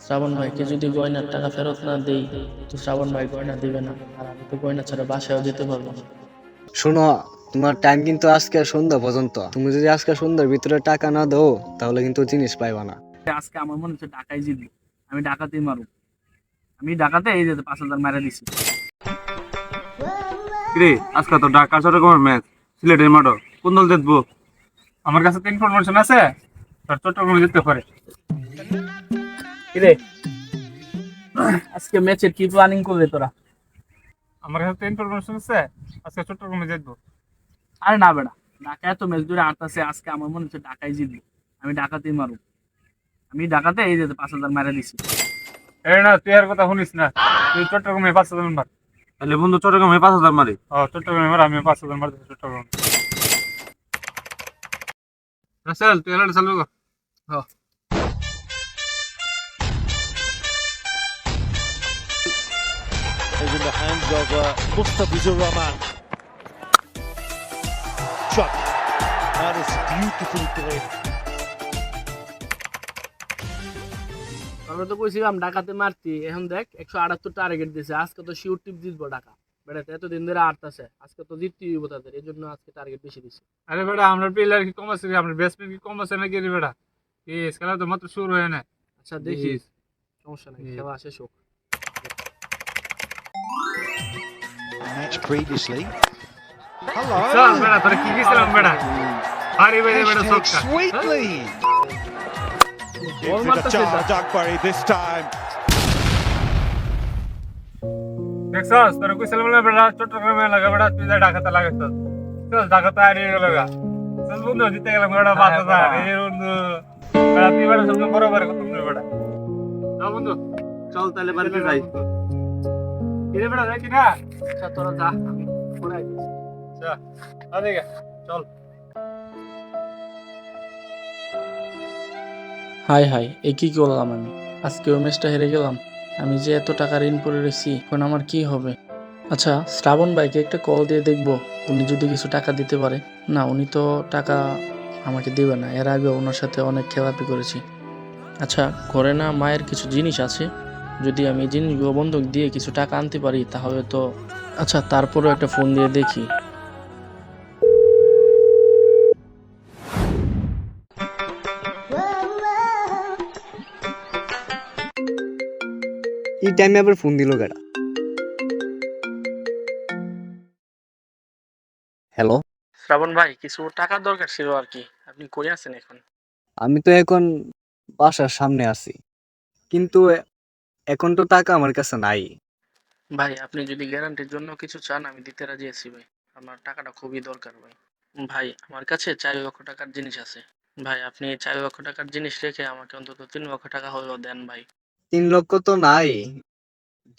শ্রাবণ ভাইকে যদি গয়নার টাকা ফেরত না দেই, তো শ্রাবণ ভাই গয়না দিবে না, আর আমি তো গয়না ছাড়া বাসায়ও যেতে পারবো না। শোনো, তোমার টাইম কিন্তু আজকে সন্ধ্যা পর্যন্ত। তুমি যদি আজকে সন্ধ্যার ভিতরে টাকা না দাও তাহলে কিন্তু জিনিস পাইবা না। আজকে আমার মনে হচ্ছে ঢাকায় জিতবো। আমি ঢাকাতেই মারু। আমি ঢাকাতে এই যে 5,000 মারা দিছি। রে আজকে তো ঢাকা চট্টগ্রামের ম্যাচ, সিলেটের মাঠও কোন দল জিতবো? আমার কাছে তো ইনফরমেশন আছে, তোর চট্টগ্রামে জিততে পারে। কিরে, আজকে ম্যাচের কি প্ল্যানিং করবে তোরা? আমার কাছে তো ইনফরমেশন আছে, আজকে চট্টগ্রামে জিতবো। আরে না বেটা, ঢাকায় এত ম্যাচ ধরে আটতাছে, আজকে আমার মনে হচ্ছে ঢাকায় জিতবো। আমি ঢাকাতেই মারু। আমি ঢাকাতে এই যে 5,000 মারা দিছি। এই না, তুই আর কথা শুনিস না, তুই চট্টগ্রামে 5,000 মার। তাহলে বন্ধু চট্টগ্রামে 5,000 মারি। চট্টগ্রামে মার, আমি 5,000 মারতেছি চট্টগ্রামে। রাসেল তুই এলাটা চালু কর। is in the hands of Mustafizur Rahman. Shot. That is beautifully played. আমরা তো কইছিলাম ঢাকাতে মারতি, এখন দেখ 178 টার্গেট দিছে। আজকে তো শিওর টিপ জিতবো ঢাকা। বেটা এতদিন ধরে আটতাছে, আজকে তো জিততেই হইব তাদের, এই জন্য আজকে টার্গেট বেশি দিছে। আরে বেটা, আমরা প্লেয়ার কি কম আছে? আমরা ব্যাটসম্যান কি কম আছে নাকি রে বেটা? এই খেলা তো মাত্র শুরু হয় না। আচ্ছা দেখিস, সমস্যা নাই, খেলা শেষ হোক। Match previously. চল বেটা, তোরা কি গেছিলাম বেটা? আরে বেটা বেটা Hashtag সক্কা sweetly. Ball Into the marked jar, it. Duckbury this time. দেখছস, তোরা কইছিলাম না বেটা চট্টগ্রামে লাগা বেটা, তুই যা ঢাকাতে লাগাইছ। চল ঢাকাতে আরে লাগা। চল বন্ধু, জিতে গেলাম বেটা 5,000। এই বন্ধু বেটা, তুই বেটা সবচেয়ে বড় বড় কত বেটা। চল বন্ধু, চল তাহলে বাড়িতে যাই। কিরে বেটা যাই কি না? আচ্ছা তোরা যা, আমি পরে আইতেছি। আচ্ছা আদিকে চল। হাই হাই, এ কি করলাম আমি? আজকেও ম্যাচটা হেরে গেলাম। আমি যে এত টাকা ঋণ পড়ে রয়েছি, এখন আমার কি হবে? আচ্ছা, শ্রাবণ ভাইকে একটা কল দিয়ে দেখবো, উনি যদি কিছু টাকা দিতে পারে। না, উনি তো টাকা আমাকে দেবে না, এর আগে ওনার সাথে অনেক খেলাপি করেছি। আচ্ছা, ঘরে না মায়ের কিছু জিনিস আছে, যদি আমি এই জিনিসগুলো বন্ধক দিয়ে কিছু টাকা আনতে পারি তাহলে তো। আচ্ছা, তারপরেও একটা ফোন দিয়ে দেখি। এই টাইমে আবার ফোন দিল কেডা? হ্যালো, শ্রাবণ ভাই, কিছু টাকার দরকার ছিল আর কি। আপনি কই আছেন এখন? আমি তো এখন বাসার সামনে আছি, কিন্তু এখন তো টাকা আমার কাছে নাই। ভাই, আপনি যদি গ্যারান্টির জন্য কিছু চান, আমি দিতে রাজি আছি ভাই। আমার টাকাটা খুবই দরকার ভাই। ভাই, আমার কাছে 4 লক্ষ টাকার জিনিস আছে। ভাই, আপনি 4 লক্ষ টাকার জিনিস রেখে আমাকে অন্তত 3 লক্ষ টাকা হলেও দেন ভাই। 3 লক্ষ তো নাই,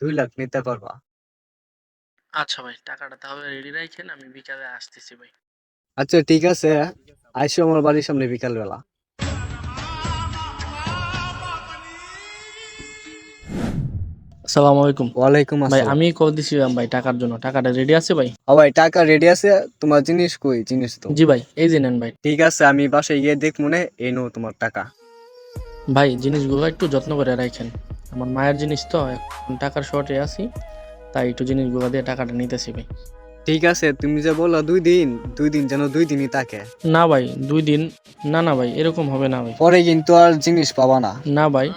2 লাখ নিতে পারবা? আচ্ছা ভাই, টাকাটা তাহলে রেডি রাখেন, আমি বিকালে আসতেছি ভাই। আচ্ছা ঠিক আছে, আইসো আমার বাড়ির সামনে বিকাল বেলা। আসসালামু আলাইকুম। ওয়ালাইকুম ভাই, আসসালাম। আমি কল দিছিলাম ভাই টাকার জন্য। টাকাটা রেডি আছে ভাই? ভাই টাকা রেডি আছে, তোমার জিনিস কই? জিনিস তো জি ভাই, এই যে নেন ভাই। ঠিক আছে, আমি বাসায় গিয়ে দেখ মনে এই নো তোমার টাকা। ভাই, জিনিসগুলো একটু যত্ন করে রাখেন। আমার মায়ের জিনিস তো, এখন টাকার শর্টে আছি, তাই একটু জিনিসগুলো দিয়ে টাকাটা নিতেছি ভাই। ঠিক আছে, তুমি যে বললা 2 দিন, 2 দিন যেন 2 দিনই থাকে। না ভাই, 2 দিন। না না ভাই, এরকম হবে না ভাই। পরে কিন্তু আর জিনিস পাবা না। না ভাই।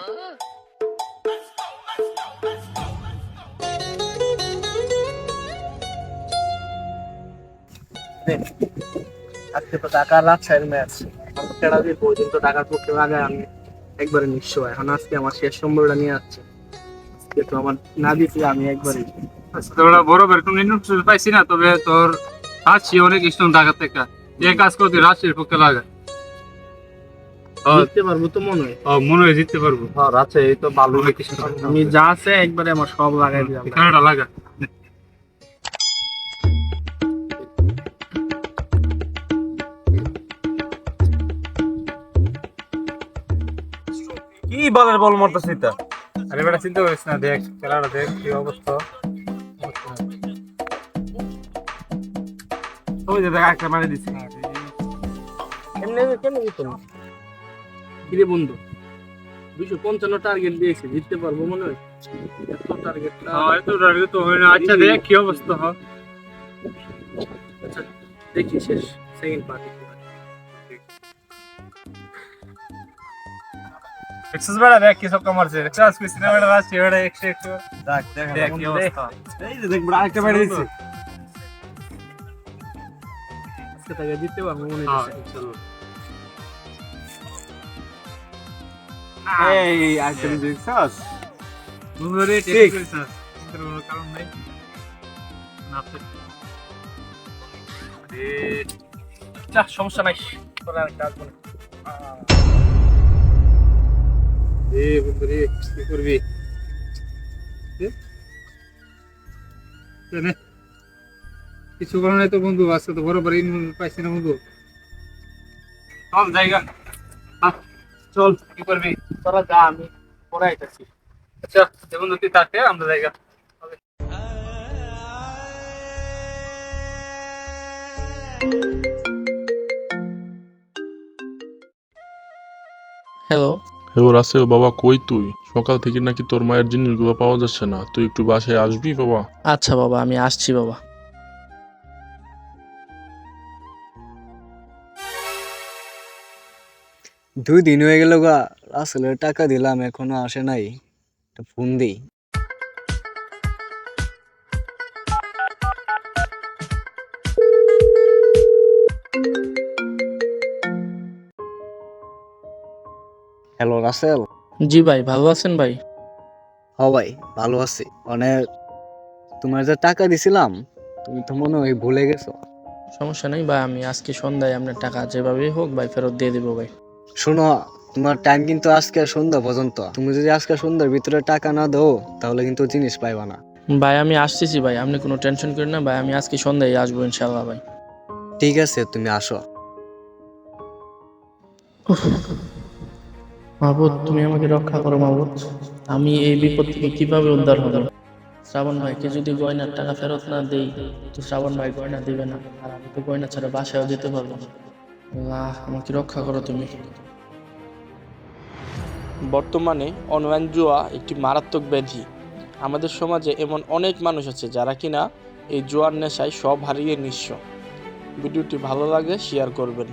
আজকে তো ঢাকার রাজশাহীর ম্যাচ, খেলা দিয়ে ওই দিন তো ঢাকার পক্ষে লাগায় আমি একবারে নিঃস্ব। এখন আজকে আমার শেষ সম্বলটা নিয়ে যাচ্ছে। আজকে তো আমার না দিছি, আমি একবারে আচ্ছা তোরা বড় বের কোনো ইনফরমেশন পাইছি না, তবে তোর রাশি অনেক স্ট্রং ঢাকা থেকে। এই কাজ করে তুই রাশির পক্ষে লাগা। জিততে পারবো তো মনে হয়। মনে হয় জিততে পারবো। রাজশাহী তো ভালো আমি যা আছে একবারে আমার সব লাগাই দিলাম। খেলাটা লাগা। কি বলের বল মারতেছিস তা? আরে বেটা চিন্তা করিস না, দেখ খেলাটা দেখ কি অবস্থা। ওই যে দেখ একটা মারি দিছি। এমনি কেন দিত না? কিরে বন্ধু, 255 টার্গেট দিয়েছি, জিততে পারবো মনে হয়? এত টার্গেটটা এত টার্গেট তো হয় না। আচ্ছা দেখ কি অবস্থা হয়। আচ্ছা দেখি শেষ সেকেন্ড পার্টি। এক্সেস বেড়া দেখ কি সব কমারছে। দেখছস কি সিনেমা বেড়া আসছে বেড়া 100 দেখ কি অবস্থা। এই যে দেখ বড় আরেকটা মেরে দিছে। আজকে তাকে জিততে পারবো মনে হ্যাঁ হচ্ছে। ইনশাআল্লাহ। এই আরেকটা দেখছস? বন্ধু রে ঠিক কইছস। কিন্তু কোনো কারণ নাই। না তো যা সমস্যা নাই। তোরা আর কাজ বল। বন্ধু রে কি করবি? কিছু করার নাই তো বন্ধু, আজকে তো বড় বড় পাইছি না বন্ধু। চল জায়গা চল, কি করবি? তোরা যা, আমি পরে আইতাছি। আচ্ছা বন্ধু তুই থাকে আমরা জায়গা। হ্যালো। হ্যালো রাসেল বাবা, কই তুই? সকাল থেকে নাকি তোর মায়ের জিনিসগুলো পাওয়া যাচ্ছে না, তুই একটু বাসায় আসবি বাবা? আচ্ছা বাবা, আমি আসছি বাবা। দুই দিন হয়ে গেল গা, রাসেলের টাকা দিলাম এখনো আসে নাই। একটা ফোন দিই। হ্যালো রাসেল। জি ভাই, ভালো আছেন ভাই? হ ভাই, ভালো আছি। মানে তোমার যে টাকা দিছিলাম, তুমি তো মনে হয় ভুলে গেছো। সমস্যা নেই ভাই, আমি আজকে সন্ধ্যায় আপনার টাকা যেভাবেই হোক ভাই ফেরত দিয়ে দিব ভাই। শোনো, তোমার টাইম কিন্তু আজকে সন্ধ্যা পর্যন্ত। তুমি যদি আজকে সন্ধ্যার ভিতরে টাকা না দাও, তাহলে কিন্তু জিনিস পাইবা না। ভাই আমি আসতেছি ভাই, আপনি কোনো টেনশন করেন না ভাই, আমি আজকে সন্ধ্যায় আসবো ইনশাল্লাহ ভাই। ঠিক আছে, তুমি আসো। মাহবুব, তুমি আমাকে রক্ষা করো মাহবুব। আমি এই বিপদ থেকে কিভাবে উদ্ধার হব? শ্রাবণ ভাইকে যদি গয়নার টাকা ফেরত না দেই, তো শ্রাবণ ভাই গয়না দিবে না, আর আমি তো গয়না ছাড়া বাসায়ও যেতে পারবো না। আল্লাহ, আমাকে রক্ষা করো তুমি। বর্তমানে অনলাইন জুয়া একটি মারাত্মক ব্যাধি। আমাদের সমাজে এমন অনেক মানুষ আছে যারা কিনা এই জুয়ার নেশায় সব হারিয়ে নিঃস্ব। ভিডিওটি ভালো লাগলে শেয়ার করবেন।